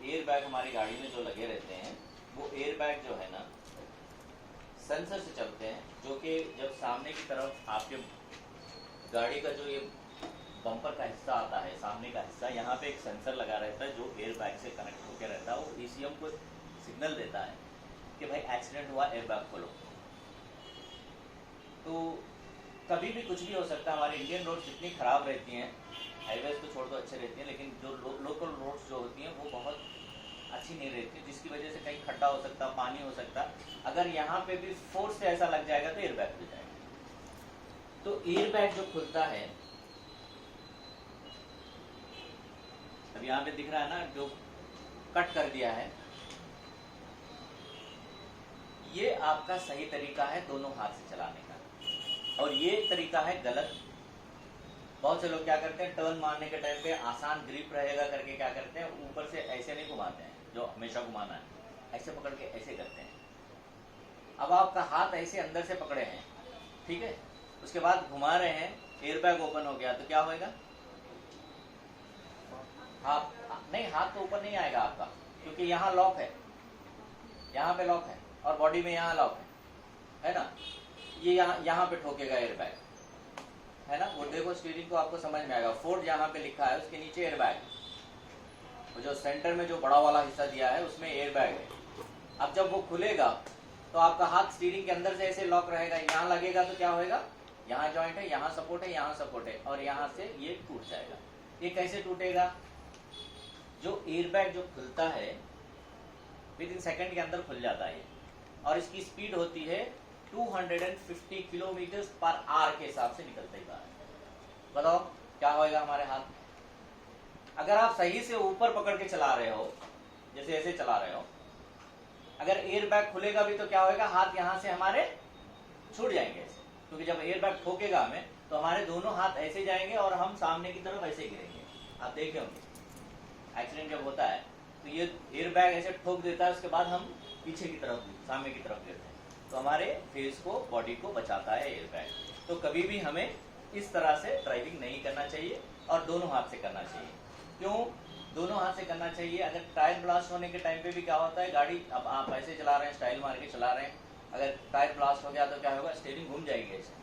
Air bag हमारी गाड़ी में जो लगे रहते हैं, वो एयर बैग जो है ना सेंसर से चलते हैं, जो कि जब सामने की तरफ आपके गाड़ी का जो ये बम्पर का हिस्सा आता है, सामने का हिस्सा, यहाँ पे एक सेंसर लगा रहता है जो एयर बैग से कनेक्ट होकर रहता है। वो ईसीएम को सिग्नल देता है कि भाई एक्सीडेंट हुआ, एयर बैग खोलो। तो कभी भी कुछ भी हो सकता है। हमारी इंडियन रोड्स इतनी ख़राब रहती हैं, हाईवेज तो छोड़ दो अच्छे रहती हैं, लेकिन जो लोकल रोड्स जो होती हैं वो बहुत अच्छी नहीं रहती, जिसकी वजह से कहीं खड्डा हो सकता, पानी हो सकता। अगर यहाँ पे भी फोर्स से ऐसा लग जाएगा तो एयर बैग खुल जाएगा। तो एयर बैग जो खुलता है, अब यहाँ पे दिख रहा है ना, जो कट कर दिया है, ये आपका सही तरीका है दोनों हाथ से चलाने का, और ये तरीका है गलत। बहुत से लोग क्या करते हैं, टर्न मारने के टाइम पे आसान ग्रिप रहेगा करके क्या करते हैं, ऊपर से ऐसे नहीं घुमाते हैं जो हमेशा घुमाना है, ऐसे पकड़ के ऐसे करते हैं। अब आपका हाथ ऐसे अंदर से पकड़े हैं, ठीक है, उसके बाद घुमा रहे हैं, एयर बैग ओपन हो गया तो क्या होएगा? आप नहीं, हाथ तो ऊपर नहीं आएगा आपका, क्योंकि यहाँ लॉक है, यहाँ पे लॉक है, और बॉडी में यहाँ लॉक है ना। ये यहाँ पे ठोकेगा एयर बैग, है ना। वो देखो स्टीयरिंग को आपको समझ में आएगा, फोर्ड यहाँ पे लिखा है, उसके नीचे एयर बैग, वो जो सेंटर में जो बड़ा वाला हिस्सा दिया है उसमें एयर बैग है। अब जब वो खुलेगा तो आपका हाथ स्टीयरिंग के अंदर से ऐसे लॉक रहेगा, यहाँ लगेगा तो क्या होएगा, यहाँ जॉइंट है, यहाँ सपोर्ट है, यहाँ सपोर्ट है, और यहाँ से ये टूट जाएगा। ये कैसे टूटेगा? जो एयर बैग जो खुलता है विद इन सेकेंड के अंदर खुल जाता है, और इसकी स्पीड होती है 250 किलोमीटर पर आवर के हिसाब से निकलता ही बाहर। बताओ क्या होएगा हमारे हाथ? अगर आप सही से ऊपर पकड़ के चला रहे हो, जैसे ऐसे चला रहे हो, अगर एयर बैग खुलेगा भी तो क्या होएगा, हाथ यहाँ से हमारे छूट जाएंगे ऐसे, क्योंकि जब एयर बैग ठोकेगा हमें तो हमारे दोनों हाथ ऐसे जाएंगे और हम सामने की तरफ ऐसे गिरेंगे। आप देखे होंगे एक्सीडेंट जब होता है तो ये एयर बैग ऐसे ठोक देता है, उसके बाद हम पीछे की तरफ, सामने की तरफ गिरते हैं, तो हमारे फेस को, बॉडी को बचाता है एयर बैग। तो कभी भी हमें इस तरह से ड्राइविंग नहीं करना चाहिए, और दोनों हाथ से करना चाहिए। क्यों दोनों हाथ से करना चाहिए? अगर टायर ब्लास्ट होने के टाइम पे भी क्या होता है, गाड़ी अब आप ऐसे चला रहे हैं, स्टाइल मार के चला रहे हैं, अगर टायर ब्लास्ट हो गया तो क्या होगा, स्टीयरिंग घूम जाएगी ऐसे,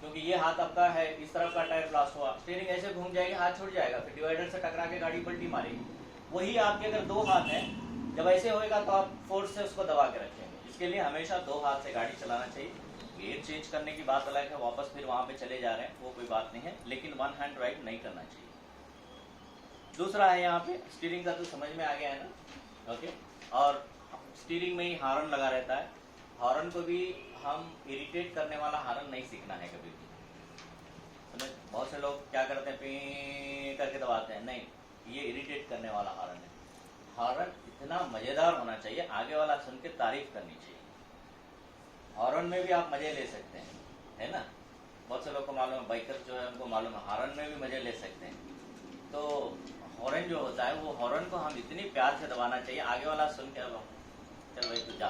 क्योंकि ये हाथ आपका है, इस तरफ का टायर ब्लास्ट हुआ, स्टीयरिंग ऐसे घूम जाएगी, हाथ छूट जाएगा, फिर डिवाइडर से टकरा के गाड़ी पलटी मारेगी। वही आपके अगर दो हाथ हैं, जब ऐसे होएगा तो आप फोर्स से उसको दबा के रखेंगे। इसके लिए हमेशा दो हाथ से गाड़ी चलाना चाहिए। गियर चेंज करने की बात अलग है, वापस फिर वहां पे चले जा रहे हैं, वो कोई बात नहीं है, लेकिन वन हैंड ड्राइव नहीं करना चाहिए। दूसरा है यहाँ पे स्टीयरिंग का, तो समझ में आ गया है ना, ओके। और स्टीयरिंग में ही हॉर्न लगा रहता है, हॉर्न को भी हम इरिटेट करने वाला हॉर्न नहीं सीखना है कभी भी, समझ। बहुत से लोग क्या करते हैं, पी करके दबाते हैं, नहीं, ये इरिटेट करने वाला हॉर्न है। हॉर्न इतना मजेदार होना चाहिए, आगे वाला सुन के तारीफ करनी चाहिए। हॉर्न में भी आप मजे ले सकते हैं, है ना। बहुत से लोग को मालूम है, बाइकर जो है उनको मालूम है, हॉर्न में भी मजे ले सकते हैं। तो हॉर्न जो होता है, वो हॉर्न को हम इतनी प्यार से दबाना चाहिए, आगे वाला सुन के चल भाई तू जा,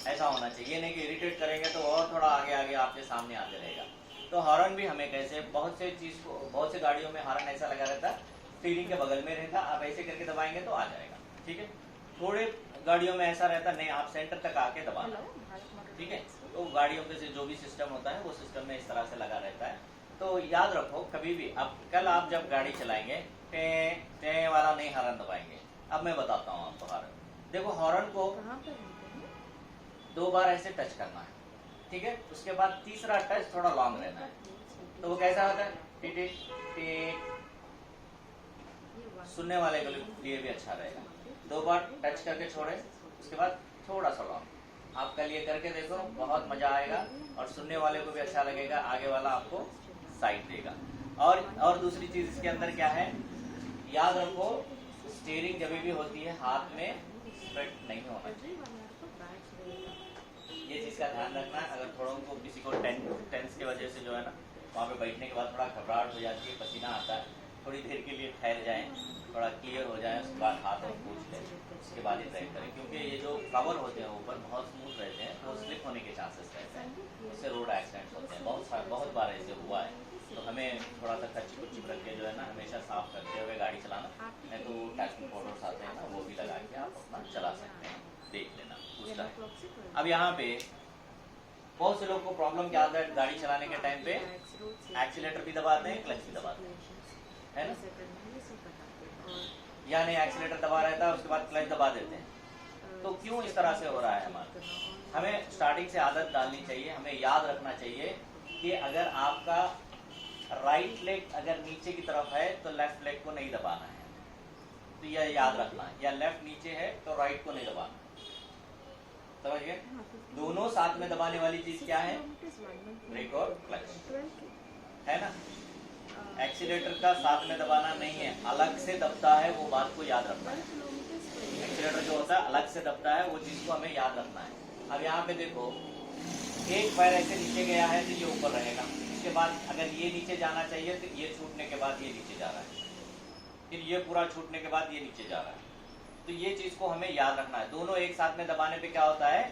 ऐसा होना चाहिए। नहीं कि इरिटेट करेंगे तो और थोड़ा आगे आगे आपके सामने आते रहेगा। तो हॉर्न भी हमें कैसे, बहुत से चीज को, बहुत से गाड़ियों में हॉर्न ऐसा लगा रहता है, स्टीयरिंग के बगल में रहता, आप ऐसे करके दबाएंगे तो आ जाएगा, ठीक है। थोड़े गाड़ियों में ऐसा रहता नहीं, आप सेंटर तक आके दबाना, ठीक है। तो गाड़ियों के जो भी सिस्टम होता है वो सिस्टम में इस तरह से लगा रहता है। तो याद रखो कभी भी, अब कल आप जब गाड़ी चलाएंगे टे टे वाला नहीं हॉर्न दबाएंगे। अब मैं बताता हूँ आपको हॉर्न। देखो हॉर्न को 2 बार ऐसे टच करना है, ठीक है, उसके बाद तीसरा टच थोड़ा लॉन्ग रहना है। तो वो कैसा होता है, टिक टिक, सुनने वाले के लिए भी अच्छा रहेगा। 2 बार टच करके छोड़े, उसके बाद थोड़ा सा लॉन्ग। आप कल ये करके देखो, बहुत मजा आएगा, और सुनने वाले को भी अच्छा लगेगा, आगे वाला आपको साइड देगा। और दूसरी चीज इसके अंदर क्या है, याद रखो, स्टीयरिंग जब भी होती है हाथ में स्प्रेड नहीं होना चाहिए, ये चीज का ध्यान रखना है। अगर थोड़ा उनको किसी को टेंस की वजह से जो है ना, वहाँ पे बैठने के बाद थोड़ा घबराहट हो जाती है, पसीना आता है, थोड़ी देर के लिए ठहर जाएं, थोड़ा क्लियर हो जाए, उसके बाद हाथ और पूछ लें, उसके बाद ही ड्राइव करें। क्योंकि ये जो कवर होते हैं ऊपर बहुत स्मूथ रहते हैं, तो स्लिप होने के चांसेस रहते हैं, उससे रोड एक्सीडेंट होते हैं। बहुत बार ऐसे हुआ है। तो हमें थोड़ा सा कच्ची कुच्ची रख के जो है ना, हमेशा साफ करते हुए गाड़ी चलाना, नहीं तो टैक्सी फोटोस आते अब यहाँ पे बहुत से लोग को प्रॉब्लम क्या आता है, गाड़ी चलाने के टाइम पे एक्सीलेटर भी दबाते हैं, क्लच भी दबाते हैं, है ना, या नहीं एक्सीलेटर दबा रहता है उसके बाद क्लच दबा देते हैं। तो क्यों इस तरह से हो रहा है हमारा? हमें स्टार्टिंग से आदत डालनी चाहिए, हमें याद रखना चाहिए कि अगर आपका राइट लेग अगर नीचे की तरफ है तो लेफ्ट लेग को नहीं दबाना है, तो यह याद रखना है, या लेफ्ट नीचे है तो राइट को नहीं दबाना। समझ गए? दोनों साथ में दबाने वाली चीज क्या है? ब्रेक और क्लच, है ना। एक्सीलेटर का साथ में दबाना नहीं है, अलग से दबता है, वो बात को याद रखना है। एक्सीलेटर जो होता है अलग से दबता है, वो चीज को हमें याद रखना है। अब यहाँ पे देखो, एक पैर ऐसे नीचे गया है तो ये ऊपर रहेगा, इसके बाद अगर ये नीचे जाना चाहिए तो ये छूटने के बाद ये नीचे जा रहा है, फिर ये पूरा छूटने के बाद ये नीचे जा रहा है। तो ये चीज को हमें याद रखना है। दोनों एक साथ में दबाने पे क्या होता है,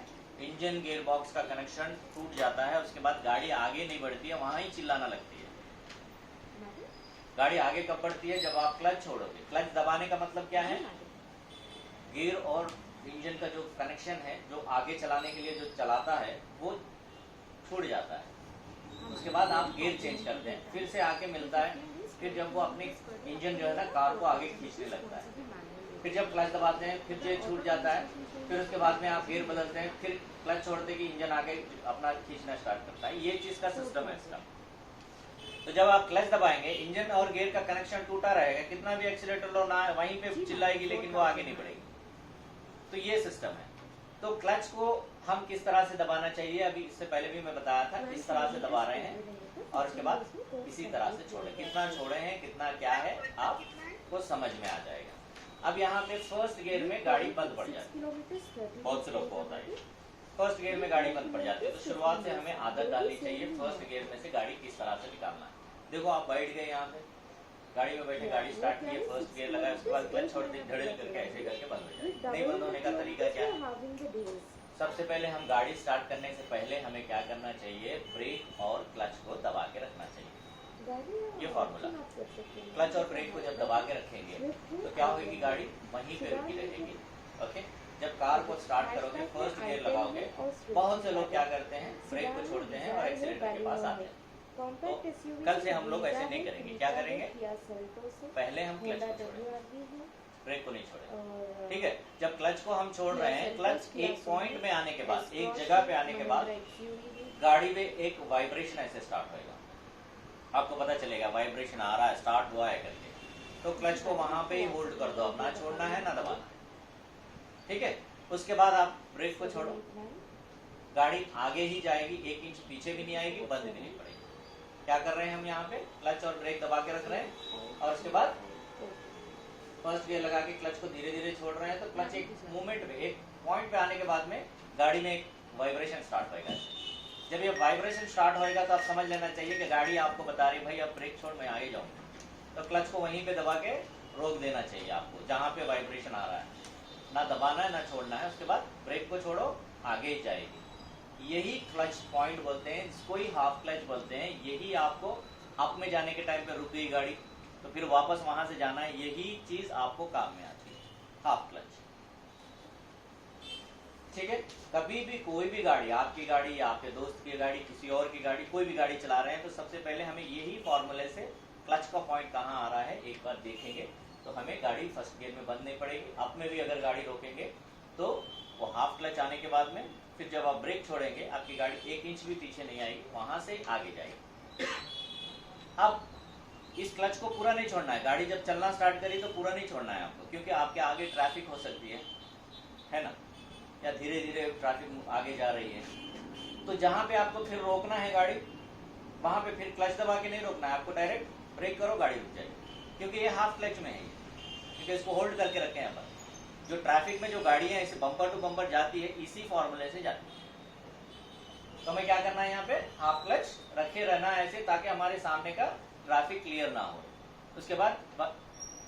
इंजन गियर बॉक्स का कनेक्शन टूट जाता है, उसके बाद गाड़ी आगे नहीं बढ़ती है, वहां ही चिल्लाना लगती है। गाड़ी आगे कब बढ़ती है? जब आप क्लच छोड़ोगे। क्लच दबाने का मतलब क्या है? गियर और इंजन का जो कनेक्शन है, जो आगे चलाने के लिए जो चलाता है, वो छूट जाता है। उसके बाद आप गियर चेंज करते हैं, फिर से आके मिलता है, फिर जब वो अपनी इंजन जो है ना कार को आगे खींचने लगता है, फिर जब क्लच दबाते हैं फिर ये छूट जाता है, फिर उसके बाद में आप गियर बदलते हैं, फिर क्लच छोड़ते कि इंजन आगे अपना खींचना स्टार्ट करता है। ये चीज का सिस्टम है इसका। तो जब आप क्लच दबाएंगे, इंजन और गियर का कनेक्शन टूटा रहेगा, कितना भी एक्सीलेटर लो ना, वहीं पे चिल्लाएगी लेकिन वो आगे नहीं बढ़ेगी। तो ये सिस्टम है। तो क्लच को हम किस तरह से दबाना चाहिए, अभी इससे पहले भी मैं बताया था, इस तरह से दबा रहे हैं और उसके बाद इसी तरह से छोड़े। कितना छोड़े हैं, कितना क्या है, आपको समझ में आ जाएगा। अब यहाँ पे फर्स्ट गियर में गाड़ी बंद पड़ जाती है, बहुत से लोग को होता है फर्स्ट गियर में गाड़ी बंद पड़ जाती है। तो शुरुआत से हमें आदत डालनी चाहिए फर्स्ट गियर में से गाड़ी किस तरह से निकालना है। देखो आप बैठ गए यहाँ पे, गाड़ी में बैठे, गाड़ी स्टार्ट की, फर्स्ट गियर लगाया, उसके बाद क्लच छोड़ दी, धड़ेल करके ऐसे करके बंद हो जाए। नहीं बंद होने का तरीका क्या है? सबसे पहले हम गाड़ी स्टार्ट करने से पहले हमें क्या करना चाहिए, ब्रेक और क्लच को दबा के रखना चाहिए। ये फॉर्मूला, क्लच और ब्रेक को जब दबा के रखेंगे तो क्या होगी, गाड़ी वहीं पे रुकी रहेगी। ओके, जब कार को स्टार्ट करोगे, फर्स्ट गियर लगाओगे, बहुत से लोग क्या करते हैं, ब्रेक को छोड़ते हैं और एक्सीलेटर के पास आते हैं। तो कल से हम लोग ऐसे नहीं करेंगे। क्या करेंगे, पहले हम क्लच को छोड़ेंगे, ब्रेक को नहीं छोड़ेंगे। ठीक है, जब क्लच को हम छोड़ रहे हैं, क्लच एक पॉइंट में आने के बाद, एक जगह पे आने के बाद गाड़ी में एक वाइब्रेशन ऐसे स्टार्ट होएगा, आपको पता चलेगा वाइब्रेशन आ रहा है, स्टार्ट हुआ है करके। तो क्लच को वहां पे ही होल्ड कर दो, अब ना छोड़ना है ना दबाना है। ठीक है, उसके बाद आप ब्रेक को छोड़ो, गाड़ी आगे ही जाएगी, 1 इंच पीछे भी नहीं आएगी, बंद भी नहीं पड़ेगी। क्या कर रहे हैं हम यहाँ पे, क्लच और ब्रेक दबा के रख रहे हैं और उसके बाद फर्स्ट गियर लगा के क्लच को धीरे धीरे छोड़ रहे हैं। तो क्लच एक मूवमेंट में, एक पॉइंट पे आने के बाद में गाड़ी में एक वाइब्रेशन स्टार्ट होएगा। जब ये वाइब्रेशन स्टार्ट होएगा तो आप समझ लेना चाहिए कि गाड़ी आपको बता रही भाई अब ब्रेक छोड़, मैं आगे जाऊंगा। तो क्लच को वहीं पे दबा के रोक देना चाहिए आपको, जहां पे वाइब्रेशन आ रहा है, ना दबाना है ना छोड़ना है। उसके बाद ब्रेक को छोड़ो, आगे ही जाएगी। यही क्लच पॉइंट बोलते हैं, इसको ही हाफ क्लच बोलते हैं। यही आपको अप में जाने के टाइम पे रुक गई गाड़ी तो फिर वापस वहां से जाना है, यही चीज आपको काम में आती है, हाफ क्लच। ठीक है, कभी भी कोई भी गाड़ी, आपकी गाड़ी या आपके दोस्त की गाड़ी, किसी और की गाड़ी, कोई भी गाड़ी चला रहे हैं तो सबसे पहले हमें यही फॉर्मूले से क्लच का पॉइंट कहाँ आ रहा है एक बार देखेंगे तो हमें गाड़ी फर्स्ट गियर में बंद नहीं पड़ेगी। अप में भी अगर गाड़ी रोकेंगे तो वो हाफ क्लच आने के बाद में फिर जब आप ब्रेक छोड़ेंगे आपकी गाड़ी 1 इंच भी पीछे नहीं आएगी, वहां से आगे जाएगी। अब इस क्लच को पूरा नहीं छोड़ना है, गाड़ी जब चलना स्टार्ट करी तो पूरा नहीं छोड़ना है आपको, क्योंकि आपके आगे ट्रैफिक हो सकती है ना, या धीरे धीरे ट्रैफिक आगे जा रही है। तो जहां पे आपको फिर रोकना है गाड़ी, वहां पे फिर क्लच दबा के नहीं रोकना है आपको, डायरेक्ट ब्रेक करो, गाड़ी रुक जाएगी, क्योंकि ये हाफ क्लच में है, क्योंकि इसको होल्ड करके रखे हैं अपन। जो ट्रैफिक में जो गाड़ियां ऐसे बम्पर टू बम्पर जाती है, इसी फॉर्मूले से जाती है। तो हमें क्या करना है, यहाँ पे हाफ क्लच रखे रहना है ऐसे, ताकि हमारे सामने का ट्रैफिक क्लियर ना हो। उसके बाद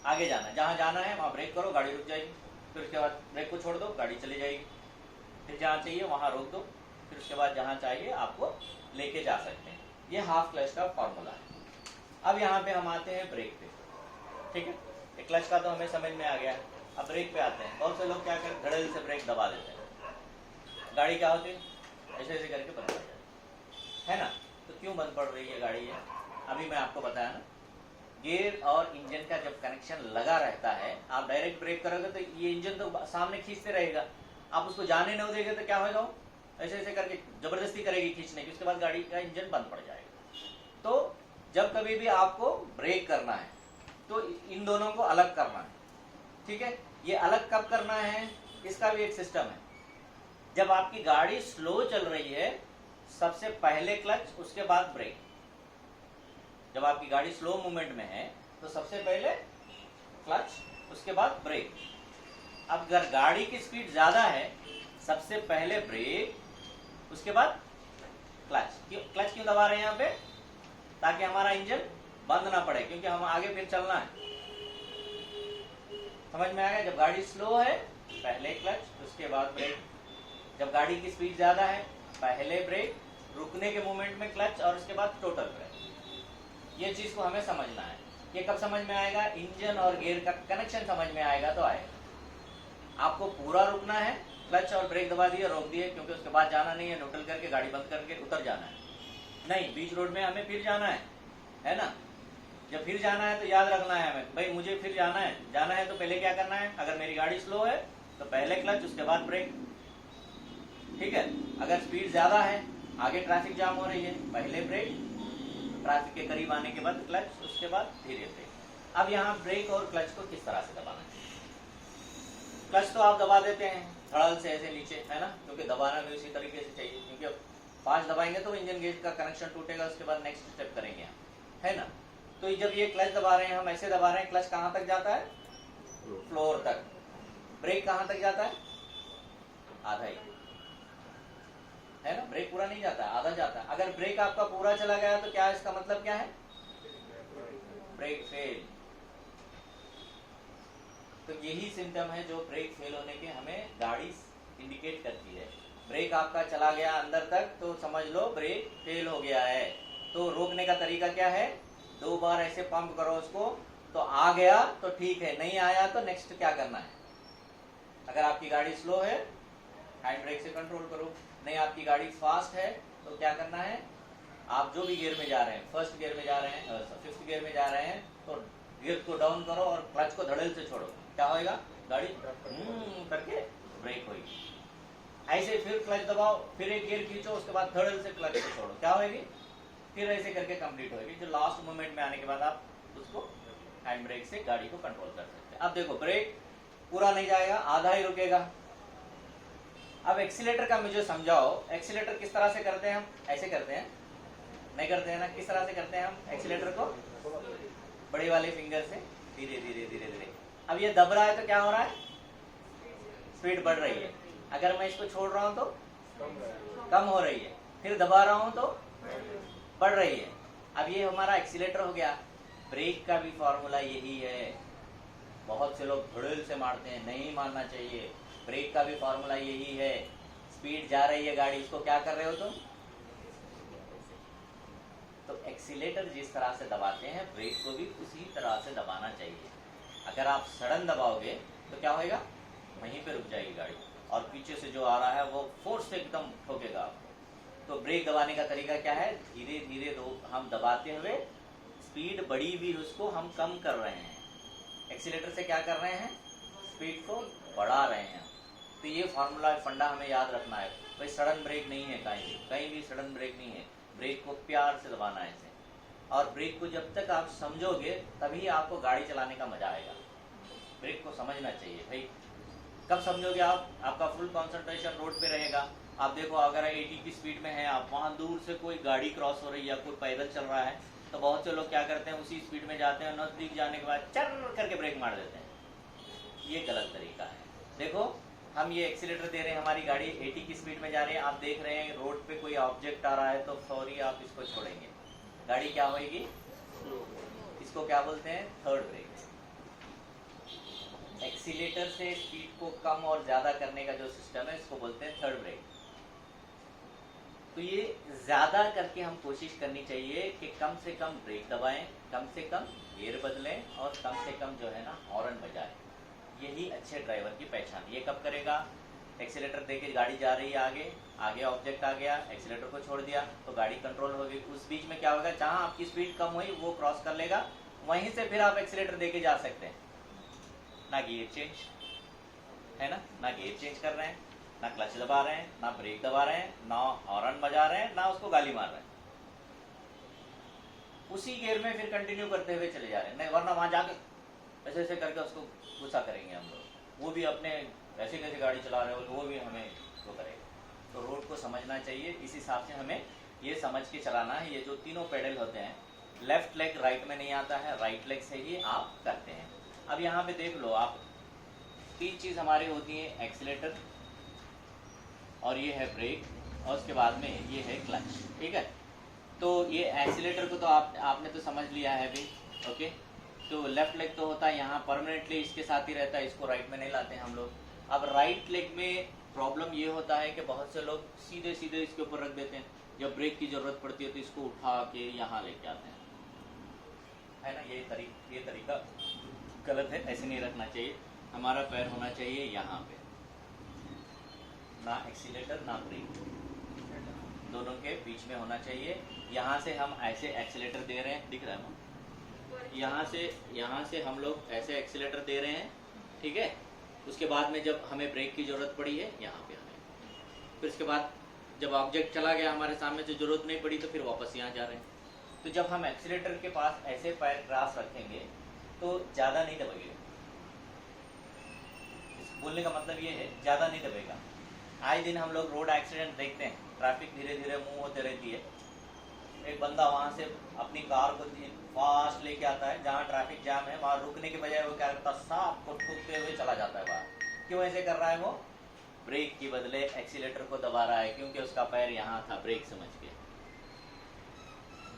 आगे जाना है, जहां जाना है वहां ब्रेक करो, गाड़ी रुक जाएगी। फिर उसके बाद ब्रेक को छोड़ दो, गाड़ी चली जाएगी। फिर जहाँ चाहिए वहां रोक दो, फिर उसके बाद जहां चाहिए आपको लेके जा सकते हैं। ये हाफ क्लच का फॉर्मूला है। अब यहाँ पे हम आते हैं ब्रेक पे। ठीक है, एक क्लच का तो हमें समझ में आ गया। अब ब्रेक पे आते हैं। बहुत से लोग क्या करते हैं, धड़ल्ले से ब्रेक दबा देते हैं। गाड़ी क्या होती है, ऐसे ऐसे करके बंद पड़ जाती है ना। तो क्यों बंद पड़ रही है गाड़ी है, अभी मैं आपको बताया ना, गियर और इंजन का जब कनेक्शन लगा रहता है, आप डायरेक्ट ब्रेक करोगे तो ये इंजन तो सामने खींचते रहेगा, आप उसको जाने नहीं देंगे तो क्या होगा, वो ऐसे ऐसे करके जबरदस्ती करेगी खींचने की, उसके बाद गाड़ी का इंजन बंद पड़ जाएगा। तो जब कभी भी आपको ब्रेक करना है तो इन दोनों को अलग करना है, ठीक है। ये अलग कब करना है, इसका भी एक सिस्टम है। जब आपकी गाड़ी स्लो चल रही है, सबसे पहले क्लच, उसके बाद ब्रेक। जब आपकी गाड़ी स्लो मूवमेंट में है तो सबसे पहले क्लच, उसके बाद ब्रेक। अब अगर गाड़ी की स्पीड ज्यादा है, सबसे पहले ब्रेक, उसके बाद क्लच। क्लच क्यों दबा रहे हैं यहाँ पे, ताकि हमारा इंजन बंद ना पड़े, क्योंकि हम आगे फिर चलना है। समझ में आया, जब गाड़ी स्लो है पहले क्लच, उसके बाद ब्रेक। जब गाड़ी की स्पीड ज्यादा है, पहले ब्रेक, रुकने के मोमेंट में क्लच, और उसके बाद टोटल ब्रेक। ये चीज को हमें समझना है। ये कब समझ में आएगा, इंजन और गियर का कनेक्शन समझ में आएगा तो आएगा। आपको पूरा रुकना है, क्लच और ब्रेक दबा दिए, रोक दिए, क्योंकि उसके बाद जाना नहीं है, न्यूट्रल करके गाड़ी बंद करके उतर जाना है, नहीं, बीच रोड में हमें फिर जाना है ना। जब फिर जाना है तो याद रखना है हमें, भाई मुझे फिर जाना है तो पहले क्या करना है, अगर मेरी गाड़ी स्लो है तो पहले क्लच, उसके बाद ब्रेक, ठीक है। अगर स्पीड ज्यादा है, आगे ट्रैफिक जाम हो रही है, पहले ब्रेक, ट्रैफिक के करीब आने के बाद क्लच, उसके बाद धीरे ब्रेक। अब यहाँ ब्रेक और क्लच को किस तरह से दबाना है। क्लच तो आप दबा देते हैं धड़ल से ऐसे नीचे, है ना, क्योंकि दबाना भी उसी तरीके से चाहिए, क्योंकि अब फास्ट दबाएंगे तो इंजन गेज का कनेक्शन टूटेगा, उसके बाद नेक्स्ट स्टेप करेंगे हम, है ना। तो जब ये क्लच दबा रहे हैं, हम ऐसे दबा रहे हैं, क्लच कहाँ तक जाता है, फ्लोर तक। ब्रेक कहाँ तक जाता है, आधा ही, है ना, ब्रेक पूरा नहीं जाता, आधा जाता है। अगर ब्रेक आपका पूरा चला गया तो क्या, इसका मतलब क्या है, ब्रेक फेल। तो यही सिम्टम है जो ब्रेक फेल होने के हमें गाड़ी इंडिकेट करती है। ब्रेक आपका चला गया अंदर तक तो समझ लो ब्रेक फेल हो गया है। तो रोकने का तरीका क्या है, 2 बार ऐसे पंप करो उसको, तो आ गया तो ठीक है, नहीं आया तो नेक्स्ट क्या करना है। अगर आपकी गाड़ी स्लो है, हैंड ब्रेक से कंट्रोल करो, नहीं आपकी गाड़ी फास्ट है तो क्या करना है, आप जो भी गियर में जा रहे हैं, फर्स्ट गियर में जा रहे हैं, फिफ्थ गियर में जा रहे हैं, तो गियर को डाउन करो और क्लच को धड़ेल से छोड़ो, क्या होएगा, गाड़ी करके ब्रेक होगी। ऐसे फिर क्लच दबाओ, फिर एक गियर खींचो, उसके बाद धड़ेल से क्लच को छोड़ो, क्या होगी, फिर ऐसे करके कंप्लीट होगी। जो लास्ट मोमेंट में आने के बाद आप उसको हैंड ब्रेक से गाड़ी को कंट्रोल कर सकते हैं। अब देखो ब्रेक पूरा नहीं जाएगा, आधा ही रुकेगा। अब एक्सीलेटर का मुझे समझाओ, एक्सीलेटर किस तरह से करते हैं हम, ऐसे करते हैं, नहीं करते हैं ना, किस तरह से करते हैं हम एक्सीलेटर को, बड़े वाले फिंगर से धीरे धीरे धीरे धीरे। अब ये दब रहा है तो क्या हो रहा है, स्पीड बढ़ रही है। अगर मैं इसको छोड़ रहा हूं तो कम हो रही है, फिर दबा रहा हूं तो बढ़ रही है। अब ये हमारा एक्सीलेटर हो गया। ब्रेक का भी फॉर्मूला यही है, बहुत से लोग धड़ेल से मारते हैं, नहीं मारना चाहिए। ब्रेक का भी फॉर्मूला यही है, स्पीड जा रही है गाड़ी, इसको क्या कर रहे हो तुम, तो एक्सीलेटर जिस तरह से दबाते हैं ब्रेक को भी उसी तरह से दबाना चाहिए। अगर आप सडन दबाओगे तो क्या होगा, वहीं पे रुक जाएगी गाड़ी, और पीछे से जो आ रहा है वो फोर्स से एकदम ठोकेगा आपको। तो ब्रेक दबाने का तरीका क्या है, धीरे धीरे हम दबाते हुए स्पीड बढ़ी भी उसको हम कम कर रहे हैं, एक्सीलेटर से क्या कर रहे हैं, स्पीड को बढ़ा रहे हैं। तो ये फार्मूला फंडा हमें याद रखना है। भाई सडन ब्रेक नहीं है, कहीं भी सडन ब्रेक नहीं है, ब्रेक को प्यार से दबाना है इसे। और ब्रेक को जब तक आप समझोगे तभी आपको गाड़ी चलाने का मजा आएगा। ब्रेक को समझना चाहिए भाई, कब समझोगे आप, आपका फुल कंसंट्रेशन रोड पे रहेगा। आप देखो अगर 80 की स्पीड में है आप, वहाँ दूर से कोई गाड़ी क्रॉस हो रही है, कोई पैदल चल रहा है, तो बहुत से लोग क्या करते हैं, उसी स्पीड में जाते हैं, नजदीक जाने के बाद चर करके ब्रेक मार देते हैं। ये गलत तरीका है। देखो हम ये एक्सीलेटर दे रहे हैं, हमारी गाड़ी 80 की स्पीड में जा रही है, आप देख रहे हैं रोड पे कोई ऑब्जेक्ट आ रहा है तो सॉरी आप इसको छोड़ेंगे, गाड़ी क्या होगी, इसको क्या बोलते हैं, थर्ड ब्रेक। एक्सीलेटर से स्पीड को कम और ज्यादा करने का जो सिस्टम है इसको बोलते हैं थर्ड ब्रेक। तो ये ज्यादा करके हम कोशिश करनी चाहिए कि कम से कम ब्रेक दबाएं, कम से कम गियर बदलें, और कम से कम जो है ना हॉर्न बजाएं। यही अच्छे ड्राइवर की पहचान। ये कब करेगा, एक्सीलेटर देके गाड़ी जा रही है आगे, आगे ऑब्जेक्ट आ गया, एक्सीलेटर को छोड़ दिया तो गाड़ी कंट्रोल होगी। उस बीच में क्या होगा, जहां आपकी स्पीड कम हुई वो क्रॉस कर लेगा, वहीं से फिर आप एक्सीलेटर देके जा सकते हैं। ना गियर चेंज है ना गियर चेंज कर रहे हैं, ना क्लच दबा रहे हैं, ना ब्रेक दबा रहे हैं, ना हॉर्न बजा रहे हैं, ना उसको गाली मार रहे हैं। उसी गियर में फिर कंटिन्यू करते हुए चले जा रहे हैं, नहीं वरना वहां जाके ऐसे ऐसे करके उसको गुस्सा करेंगे हम लोग, वो भी अपने ऐसे कैसे गाड़ी चला रहे हो तो वो भी हमें वो करेगा। तो रोड को समझना चाहिए, इस हिसाब से हमें ये समझ के चलाना है। ये जो तीनों पेडल होते हैं, लेफ्ट लेग राइट में नहीं आता है, राइट लेग से ही आप करते हैं। अब यहाँ पे देख लो आप, तीन चीज हमारी होती है, एक्सीलेटर और ये है ब्रेक, और उसके बाद में ये है क्लच, ठीक है। तो ये एक्सीलेटर को तो आपने तो समझ लिया है भी, ओके। तो लेफ्ट लेग तो होता है यहाँ परमानेंटली इसके साथ ही रहता है, इसको राइट में नहीं लाते हैं हम लोग। अब राइट लेग में प्रॉब्लम ये होता है कि बहुत से लोग सीधे सीधे इसके ऊपर रख देते हैं, जब ब्रेक की जरूरत पड़ती है तो इसको उठा के यहाँ लेके आते हैं, है ना। ये तरीका गलत है, ऐसे नहीं रखना चाहिए। हमारा पैर होना चाहिए यहाँ पे, ना एक्सीलेटर ना ब्रेक, दोनों के बीच में होना चाहिए। यहाँ से हम ऐसे एक्सीलेटर दे रहे हैं, दिख रहा है ना, यहाँ से हम लोग ऐसे एक्सीलेटर दे रहे हैं, ठीक है। उसके बाद में जब हमें ब्रेक की जरूरत पड़ी है यहाँ पे हमें, फिर उसके बाद जब ऑब्जेक्ट चला गया हमारे सामने तो जरूरत नहीं पड़ी तो फिर वापस यहाँ जा रहे हैं। तो जब हम एक्सीलेटर के पास ऐसे पैर क्रॉस रखेंगे तो ज़्यादा नहीं दबेगा। बोलने का मतलब ये है, ज़्यादा नहीं दबेगा। आए दिन हम लोग रोड एक्सीडेंट देखते हैं, ट्रैफिक धीरे धीरे मूव होते रहती है, एक बंदा वहाँ से अपनी कार को फास्ट लेके आता है, जहाँ ट्रैफिक जाम है वहाँ रुकने के बजाय वो क्या करता है, सांप को ठोकते हुए चला जाता है बाहर। क्यों ऐसे कर रहा है वो? ब्रेक की बदले एक्सीलेटर को दबा रहा है, क्योंकि उसका पैर यहाँ था, ब्रेक समझ के।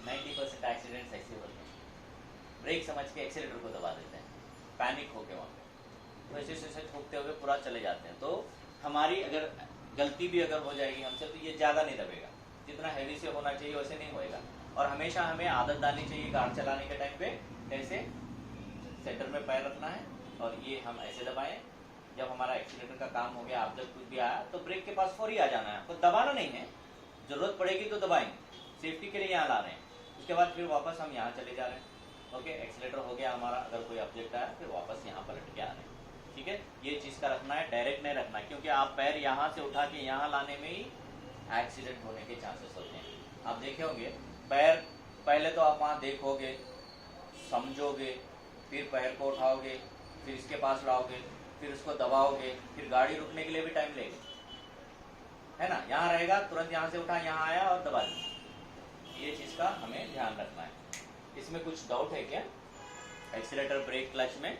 90% एक्सीडेंट्स ऐसे होते हैं, ब्रेक समझ के एक्सीलेटर को दबा देते हैं, पैनिक होके वहाँ पे, तो ऐसे ठोकते हुए पूरा चले जाते हैं। तो हमारी अगर गलती भी अगर हो जाएगी हमसे तो ये ज़्यादा नहीं दबेगा, जितना हैवी से होना चाहिए वैसे नहीं होएगा। और हमेशा हमें आदत डालनी चाहिए कार चलाने के टाइम पे, कैसे सेंटर में पैर रखना है और ये हम ऐसे दबाएं। जब हमारा एक्सीलेटर का काम हो गया, आप जब कुछ भी आया तो ब्रेक के पास फौरी आ जाना है, आपको दबाना नहीं है, जरूरत पड़ेगी तो दबाएंगे, सेफ्टी के लिए यहाँ ला रहे हैं। उसके बाद फिर वापस हम यहाँ चले जा रहे हैं, ओके। एक्सीलेटर हो गया हमारा, अगर कोई ऑब्जेक्ट आया फिर वापस यहाँ पलट के आ रहे हैं, ठीक है। ये चीज़ का रखना है, डायरेक्ट नहीं रखना है, क्योंकि आप पैर यहाँ से उठा के यहाँ लाने में ही एक्सीडेंट होने के चांसेस होते हैं। आप देखे होंगे पैर, पहले तो आप वहाँ देखोगे, समझोगे, फिर पैर को उठाओगे, फिर इसके पास लाओगे, फिर उसको दबाओगे, फिर गाड़ी रुकने के लिए भी टाइम लेगा, है ना। यहाँ रहेगा, तुरंत यहाँ से उठा, यहाँ आया और दबा दिया। ये चीज़ का हमें ध्यान रखना है। इसमें कुछ डाउट है क्या? एक्सीलेटर, ब्रेक, क्लच में